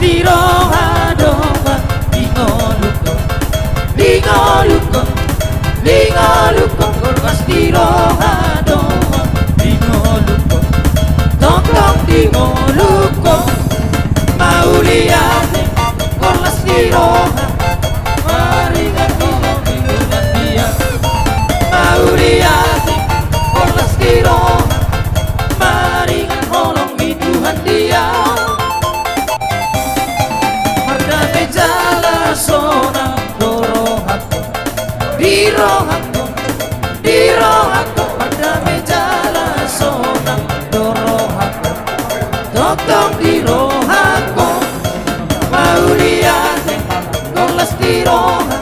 tiroha doha lingoluko lingoluko golgas tiroha doha lingoluko tong lingoluko mauliate golgas tiroha maringan kolong minuman dia mauliate golgas tiroha maringan kolong minuman dia mardame jala sona dorohako dirohako mardame jala sona dorohako tong dirohako mauliate golgas tiroha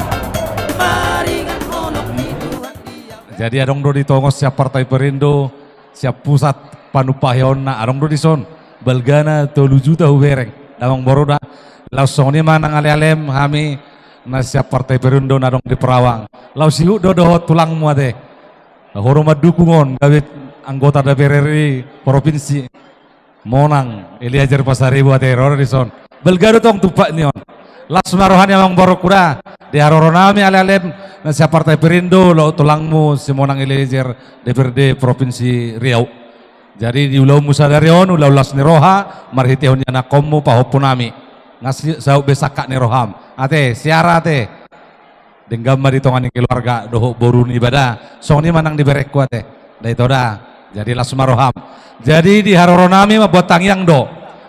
maringan kolong minuman dia. Jadi adong do ditongos siap Partai Perindo, siap pusat panupahiona adong do dison balgana 3 juta hubereng damang boroda langsung ni manang alem kami na siap Partai Perindo na dong di Perawang lau sihu dodohot tulang mu ade hormat dukungon gawit anggota DPR RI provinsi Monang Eliajar Pasaribu ade roro dison balgado tong tupak nion las marohan yang boro kuda di haroronami alem na siap Partai Perindo lau tulangmu si Monang Eliajar DPRD provinsi Riau. Jadi di ulau musadarion ulau las niroha marhitehon yana komu pahopunami ngasih sau besaka niroham ate siara ate denggam di tongan keluarga doho borun ibadah song ni manang diberek ate dari toda jadi las maroham jadi di haroronami mabuat tangyang do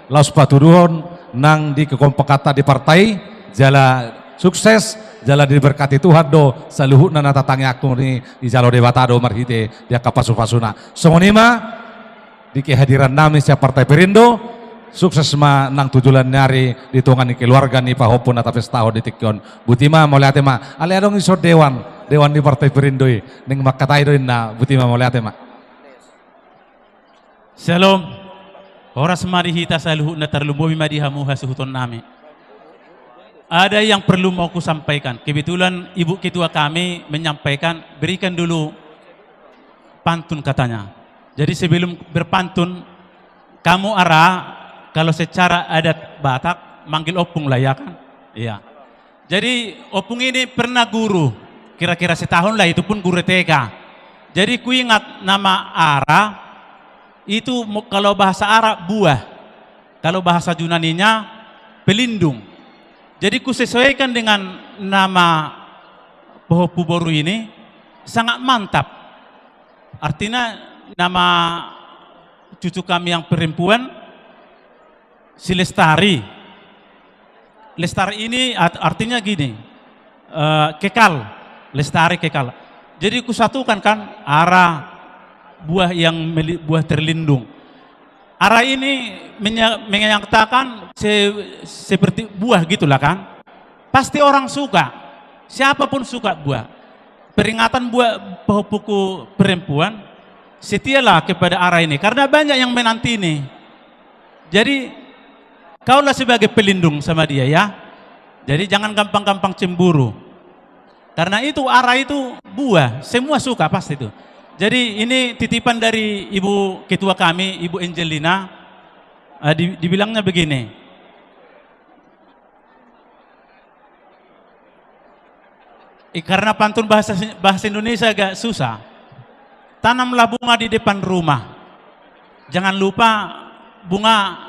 las patuduhon nang di kekompakata di partai jala sukses jala diberkati Tuhan do saluhut nana tatangyak ni di jalo debata do marhite dia kapasu-pasuna songonima di kehadiran nami siap Partai Perindo sukses ma nang tujulan nyari di tungan ni keluarga ni pahopun atau pestaho di tikyon butima moliate ma ale adong iso dewan di Partai Perindo ning makatai do na butima moliate ma. Shalom. Oras marihita saluhut na terlumbomi madihamuha suhuton nami. Ada yang perlu mau ku sampaikan. Kebetulan Ibu Ketua kami menyampaikan berikan dulu pantun katanya. Jadi sebelum berpantun, kamu kalau secara adat Batak manggil opung lah ya kan? Iya. Jadi opung ini pernah guru, kira-kira setahun lah itu pun guru TK. Jadi ku ingat nama Ara, itu kalau bahasa Arab buah, kalau bahasa Yunaninya pelindung. Jadi ku sesuaikan dengan nama pohon Puboru ini sangat mantap. Artinya nama cucu kami yang perempuan si Lestari. Lestari ini artinya gini, kekal, Lestari kekal. Jadi kusatukan kan Ara buah yang buah terlindung. Ara ini menyatakan seperti buah gitulah kan. Pasti orang suka, siapapun suka buah. Peringatan buah puku perempuan. Setialah kepada Ara ini karena banyak yang menanti ini. Jadi kaulah sebagai pelindung sama dia ya. Jadi jangan gampang-gampang cemburu. Karena itu Ara itu buah, semua suka pasti itu. Jadi ini titipan dari Ibu Ketua kami, Ibu Angelina. Dibilangnya begini. Karena pantun bahasa Indonesia agak susah. Tanamlah bunga di depan rumah. Jangan lupa bunga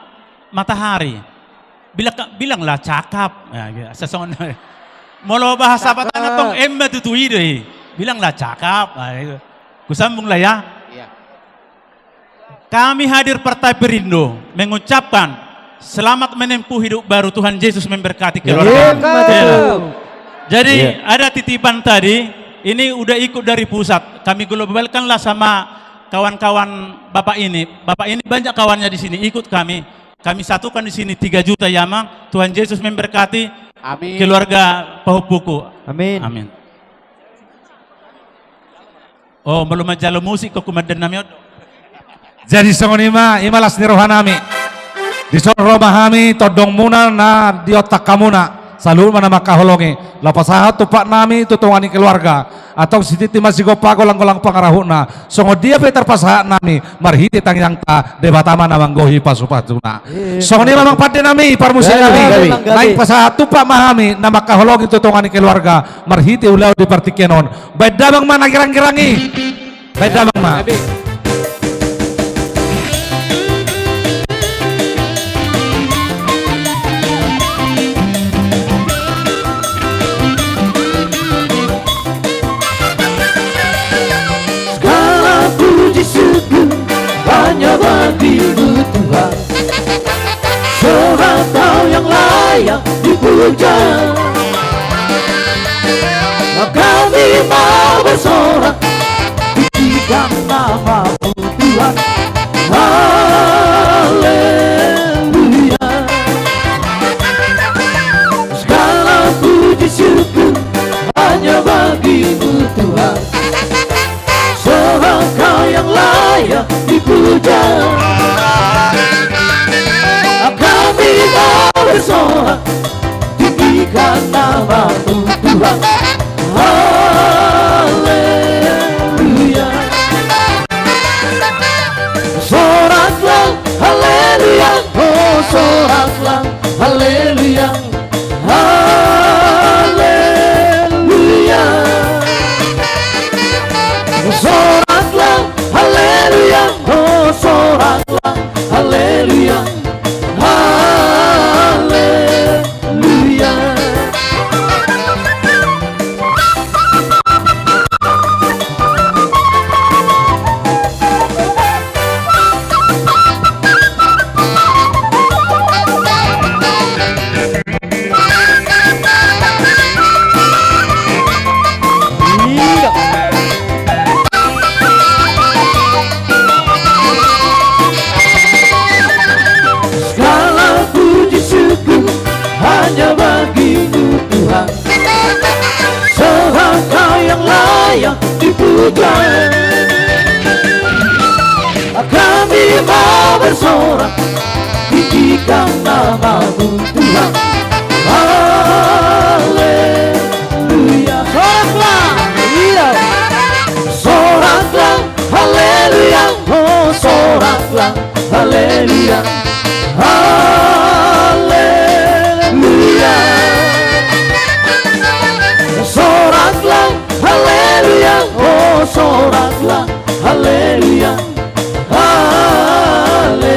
matahari. Bilanglah cakap. Ya, Molo bahasa apa tanah tong emma tutui deh. Bilanglah cakap. Kusambunglah ya. Kami hadir Partai Perindo mengucapkan selamat menempuh hidup baru, Tuhan Yesus memberkati keluarga. Jadi ada titipan tadi. Ini udah ikut dari pusat. Kami globalkanlah sama kawan-kawan Bapak ini. Bapak ini banyak kawannya di sini ikut kami. Kami satukan di sini 3 juta yamang. Tuhan Yesus memberkati. Amin. Keluarga Pahupuku. Amin. Amin. Oh, belum majalo musik kok kumadan namiot. Jadi songonima imalas ni rohanami. Di son romahami todong muna na di otak kamuna. selalu mana makaholongi lapasahat tu pak nami tu tuangani keluarga atau siti masih gopa golang-golang pangarahuna songo dia betar pasahat nami marhiti tangyang ta debatama namang gohi pasupatuna songo ni memang pade nami parmusi nami naik pasahat tu pak mahami nama kaholongi tu tuangani keluarga marhiti ulau di partikenon bedamang mana girang-girangi bedamang ma hanya bagimu Tuhan, seorang Kau yang layak dipuja. Kami mau bersorak tinggikan nama-Mu Tuhan. Haleluya. Segala puji syukur hanya bagimu Tuhan, seorang Kau yang layak dipuja. Kami mau bersorak tinggikan nama-Mu Tuhan. Haleluya. Soraklah haleluya, oh soraklah haleluya. Haleluya. Soraklah haleluya, oh soraklah haleluya. Haleluya. Segala puji syukur hanya bagimu Tuhan, seorang Kau yang layak dipuja. Kami mau bersorak tinggikan nama-Mu Tuhan. Haleluya. Soraklah haleluya, oh soraklah haleluya. Haleluya. Soraklah haleluya, oh soraklah haleluya. Haleluya.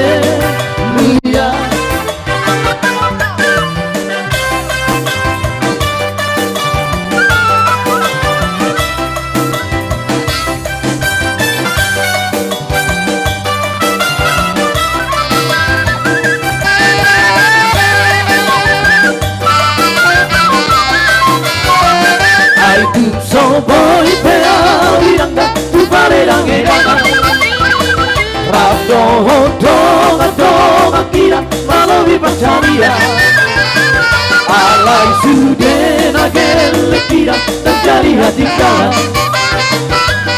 Ai tu so boy pea wiranga tu parerang eranga Rado donga kira malo vipacharia Alai sudena gelle kira terjadi hati kala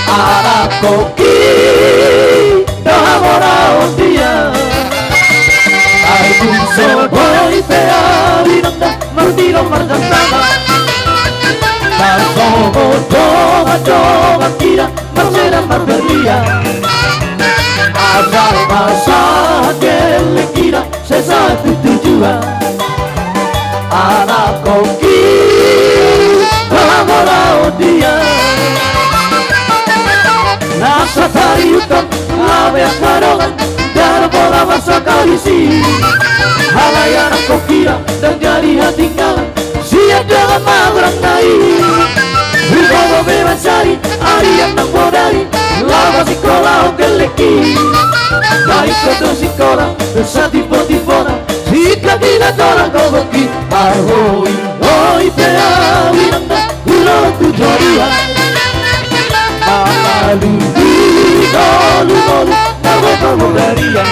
Ara koki dohamora ondia Ai tu so boy pea wiranga martiro marjantana Somo doga kira marcera marberia Asal masa gele kira sesatu tujuan Anak koki Ramora dia Nasa tariutan Lawe akarongan Darbola masa kalisi Halai anak kokira Dan jadi hati ngalan Siap dalam magrang naik Wibawa mewancari Ari yang nangmodari Lama sikola geleki Naik koto sikora Dosa tipe-tipona Jika tidak orang kau beki Arhoi Hoi pea Wiranda Ulo tujuan Malu Dolu Nabo beria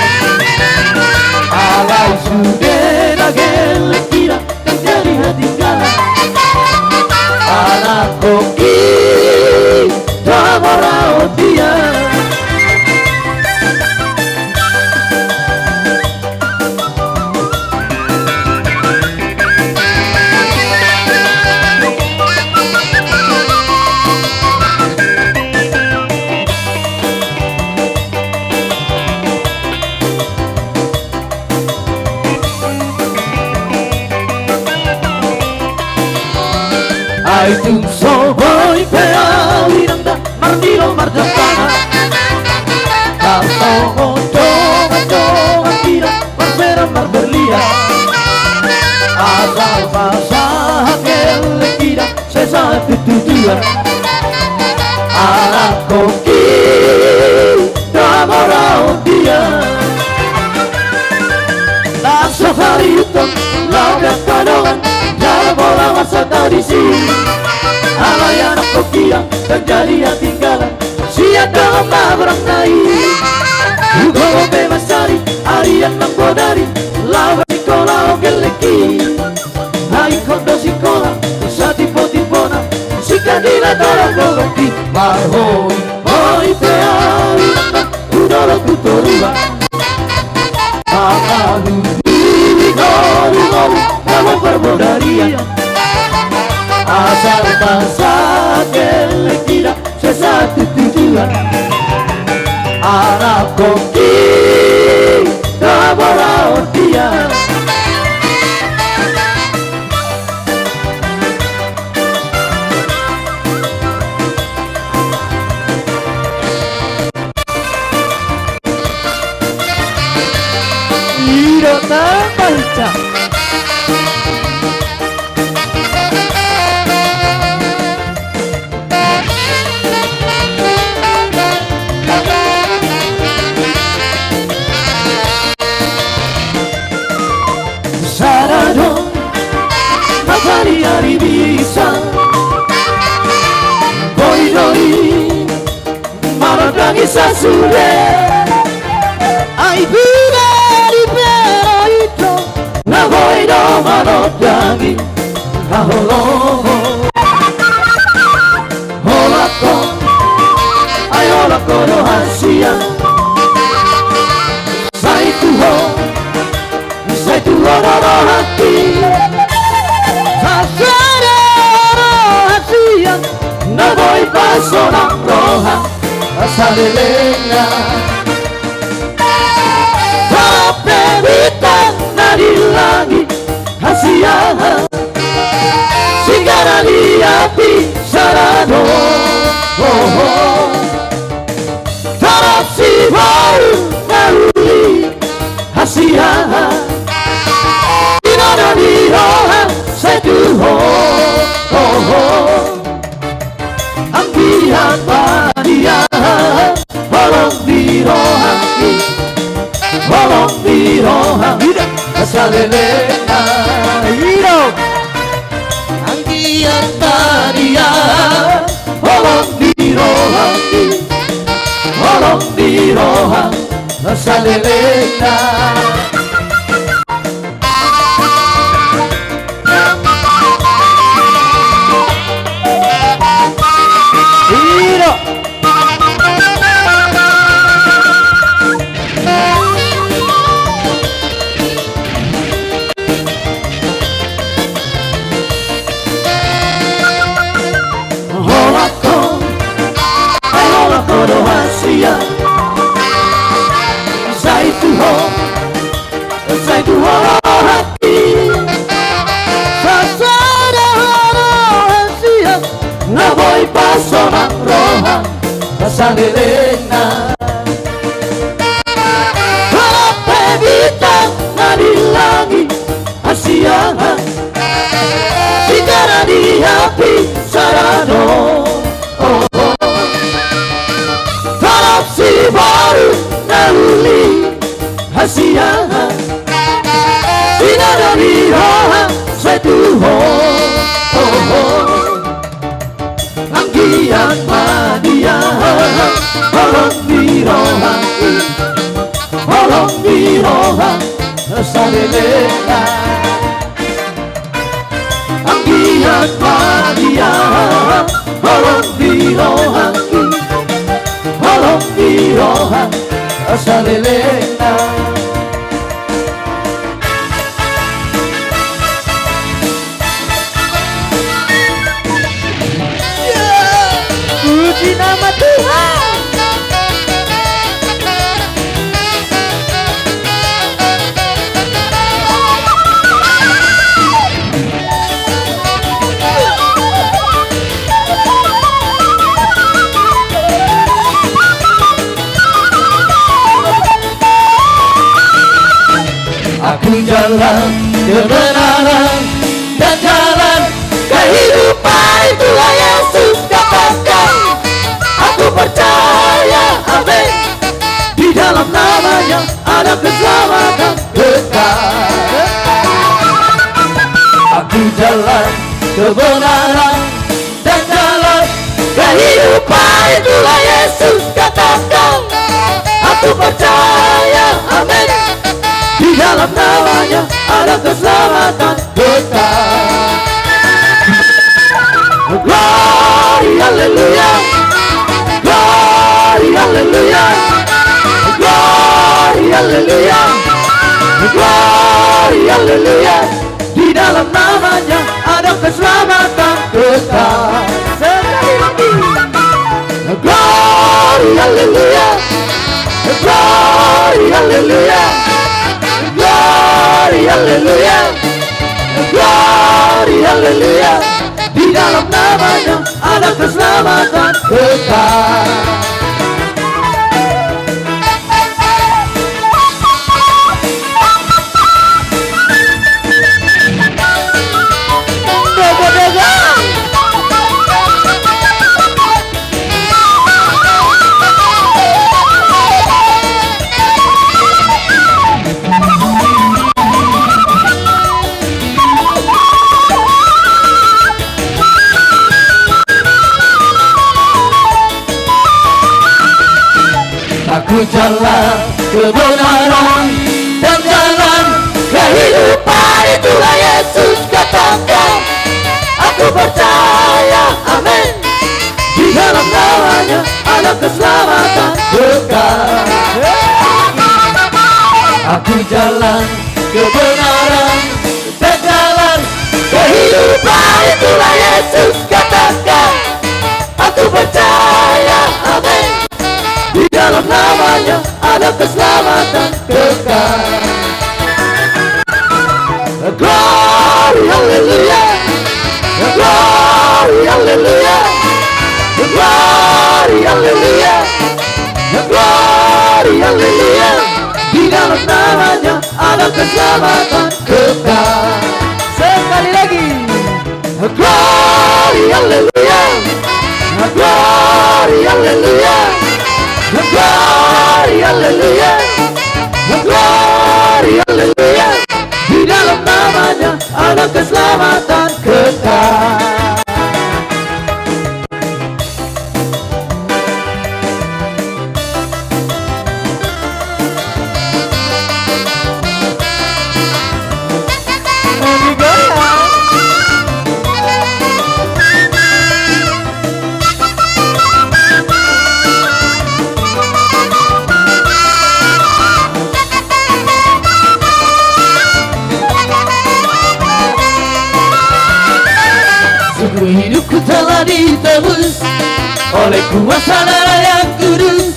Alai sudena gelekira Dan jadi hati kala Anak koki Damara dia Aitung sohoi peali nanda marmiro marjapana Kartongo dongan kira marfera marberlia Asal pasah kele kira sesa tutuan Anak koki damorao dia Langsung hari hitam laugat kadongan Jalan bola masa tradisi Alay anak kokia dan jadi yang tinggalan Siap dalam mabrang naik Ugo bebas cari Arian nambodari Lawa sekolah geleki Naik kondo sekolah Usa tipe-tipona Si kandila tolong golongi Marhoi Hoi peali Udolo kutorua Akalu Gori-gori Nama perbodaria Asal masa kele-kira Sesatu tujuan Anak koki Kabarao dia Hirota baca Sarado Hari-hari bisa Doi-doi Marodangi sasure Ai bugari pero ito Na voido marodangi Aholoho Holako Ai holako no hasia Saituho Saituho no hati No voy paso la roja Asalelena Tapevita Narilani Hasia Sigaralia Pisarano Oh oh Tarapsi Baru Naruli Hasia Dinarani Roha Setuho Oh oh Anggihan Maria Holong birohangi Holong birohangi Asalelena Hiro Anggihan Maria Holong birohangi Holong birohangi Asalelena Saituho hati Sasada hasia Na voy paso na roja Asalelena Pevita Narilani Asia Sigara di api Sarano Oh oh Tarapsi baru Naruli Asia Sinadari roha Setuho Oh oh Anggihan Madia Holong biroha Holong biroha Asalelena Anggihan Madia Holong biroha Holong biroha Asalelena Puji nama Tuhan Aku jalan kebenaran dan jalan kehidupan, itulah Yesus katakan. Aku percaya, amin, di dalam namanya ada keselamatan kekal. Aku jalan kebenaran dan jalan kehidupan, itulah Yesus katakan. Aku percaya, amin, di dalam namanya ada keselamatan kekal. Glory, haleluya. Glory, haleluya. Glory, haleluya. Glory, haleluya. Di dalam namanya ada keselamatan kekal. Sekali lagi. Glory, haleluya. Glory, haleluya. Glory, haleluya. Glory, haleluya. Di dalam namanya ada keselamatan kekal. Aku jalan kebenaran dan jalan kehidupan, itulah Yesus katakan. Aku percaya, amin, di dalam namanya ada keselamatan kekal. Aku jalan kebenaran dan jalan kehidupan, itulah Yesus katakan. Aku percaya, amin, di dalam namanya ada keselamatan kekal. Glory, haleluya. Glory, haleluya. Glory, haleluya. Glory, haleluya. Di dalam namanya ada keselamatan kekal. Sekali lagi. Glory, haleluya. Glory, haleluya. Glory, haleluya. Glory, haleluya. Di dalam namanya ada keselamatan kekal. Hidupku telah ditebus oleh kuasa darah yang kudus.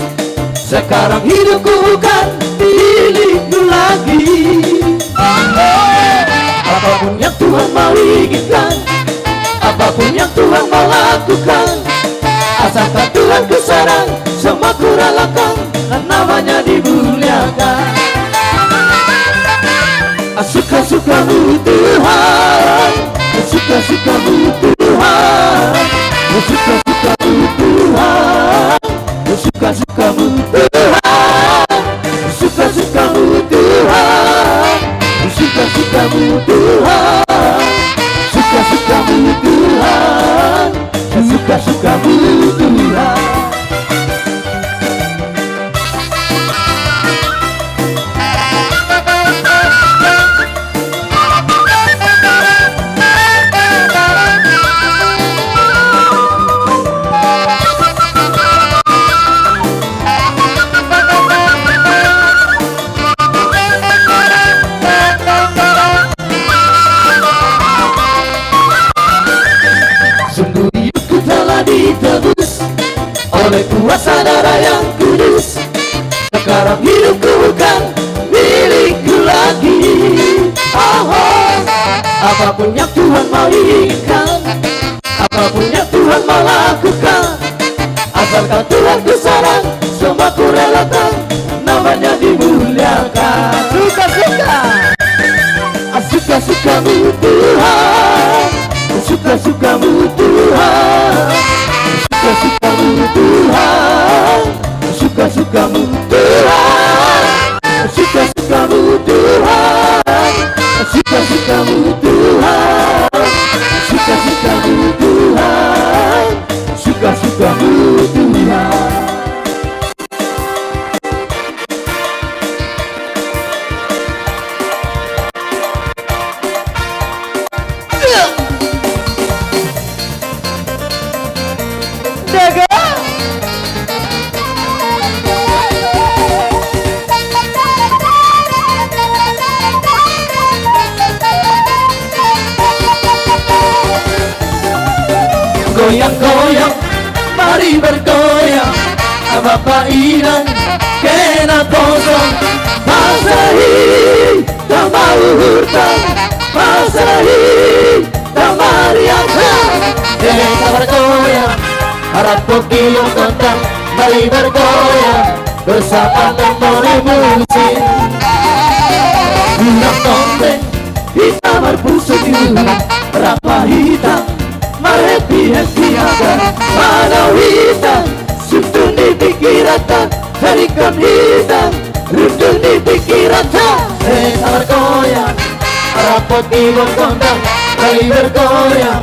Sekarang hidupku bukan milikku lagi. Apapun yang Tuhan mau inginkan, apapun yang Tuhan mau lakukan, asalkan Tuhan ku senang, semua ku relakan, dan namanya dimuliakan. Suka-sukamu Tuhan, suka-sukamu Tuhan, suka-sukamu Tuhan, suka-sukamu Tuhan, suka-sukamu Tuhan, suka-sukamu Tuhan, suka-sukamu Tuhan, suka-sukamu Tuhan. Ditebus oleh kuasa darah yang kudus. Sekarang hidupku bukan milikku lagi. Apapun yang Tuhan mau inginkan, apapun yang Tuhan mau lakukan, asalkan Tuhan ku senang, semua ku relakan, namanya dimuliakan. Suka-suka suka-sukamu Tuhan, suka-sukamu Tuhan, suka-sukamu Tuhan, suka-sukamu Tuhan, suka-sukamu Tuhan, suka-sukamu Tuhan, suka-sukamu Tuhan. Goyang-goyang, mari bergoyang, Bapak Inan kena kosong. Masahi tak mau hutang, Masahi tak mariaka. Kita bergoyang, harap kokiyo kontang, mari bergoyang, bersama memori musik. Bulan tombeng, kita berpusat rapa hitam, happy aga, mana hitam, sutun di pikiran, harikan hitam, rundun di pikiran. Kita bergoyang, rapot ibu kondang, kali bergoyang,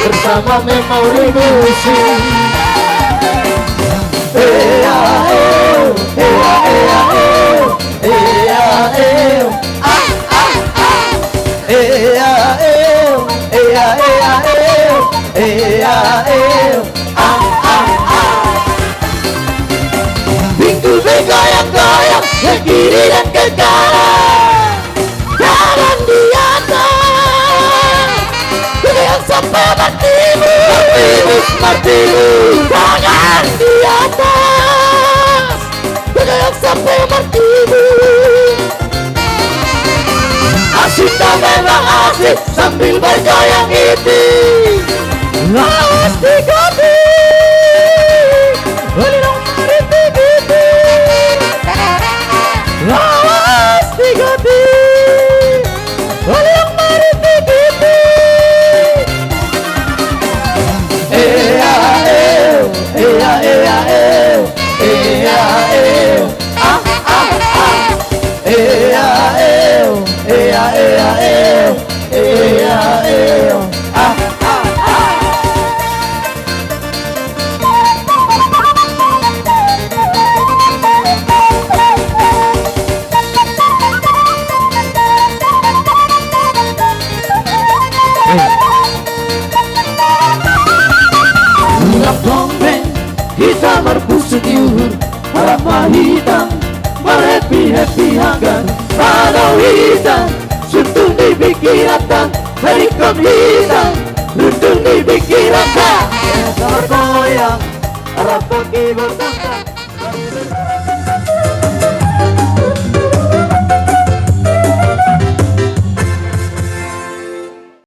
bersama memori musik. Ea eo, ea ea eo, ea eo, ah ah ah, ea eo, ea ea eo, ea eo, ah ah ah. Minggu bergoyang-goyang, ke kiri dan ke kanan, jalan di atas, bergoyang sampai matimu, matimu, jangan di atas, bergoyang sampai matimu. Asik tak memang asik sambil bergoyang itu. Lawas di kopi, boleh dong mari begitu. Lawas di kopi, boleh dong mari begitu. Ea eo, ea ea eo, ea eo, ah ah ah. Ea eo, ea ea eo, ea eo, ah ah ah. Bulan tombeng, kita berpusat yuhur, harap hitam, happy hangat, kalau hitam, sutun di pikiran, harikan hitam, rundun di pikiran. Kita bergoyang, harap kaki bergoyang.